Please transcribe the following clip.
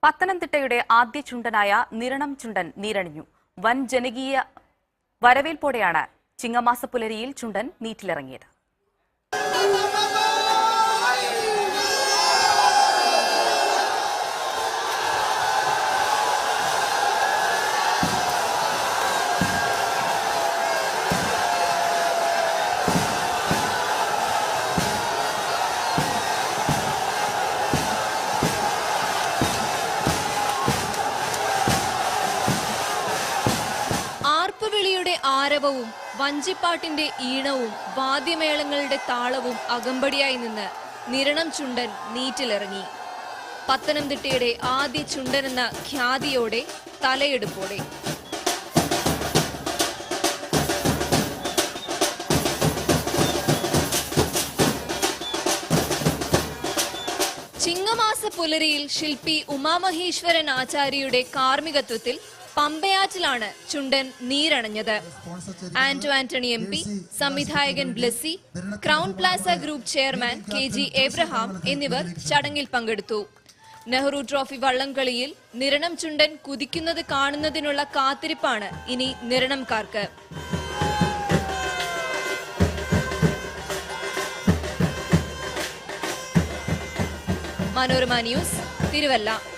പത്തനംതിട്ടയുടെ ആദ്യ ചുണ്ടനായ നിരണം ചുണ്ടൻ നീരണിഞ്ഞു. വൻ ജനകീയ വരവേൽപ്പോടെയാണ് ചിങ്ങമാസ പുലരിയിൽ ചുണ്ടൻ നീറ്റിലിറങ്ങിയത്. ആർപ്പുവിളിയുടെ ആരവവും വഞ്ചിപ്പാട്ടിന്റെ ഈണവും വാദ്യമേളങ്ങളുടെ താളവും അകമ്പടിയായി നിന്ന് നിരണം ചുണ്ടൻ നീറ്റിലിറങ്ങി. പത്തനംതിട്ടയുടെ ആദ്യ ചുണ്ടനെന്ന ഖ്യാതിയോടെ, തലയെടുപ്പോടെ. ചിങ്ങമാസ പുലരിയിൽ ശില്പി ഉമാമഹേശ്വരൻ ആചാര്യയുടെ കാർമ്മികത്വത്തിൽ പമ്പയാറ്റിലാണ് ചുണ്ടൻ നീരണഞ്ഞത്. ആന്റണി MP, സംവിധായകൻ Blessy, crown Plaza group chairman KG Abraham എന്നിവർ ചടങ്ങിൽ പങ്കെടുത്തു. നെഹ്റു ട്രോഫി വള്ളംകളിയിൽ നിരണം ചുണ്ടൻ കുതിക്കുന്നത് കാണുന്നതിനുള്ള കാത്തിരിപ്പാണ് ഇനി നിരണംകാർക്ക്. മനോരമ ന്യൂസ്, തിരുവല്ല.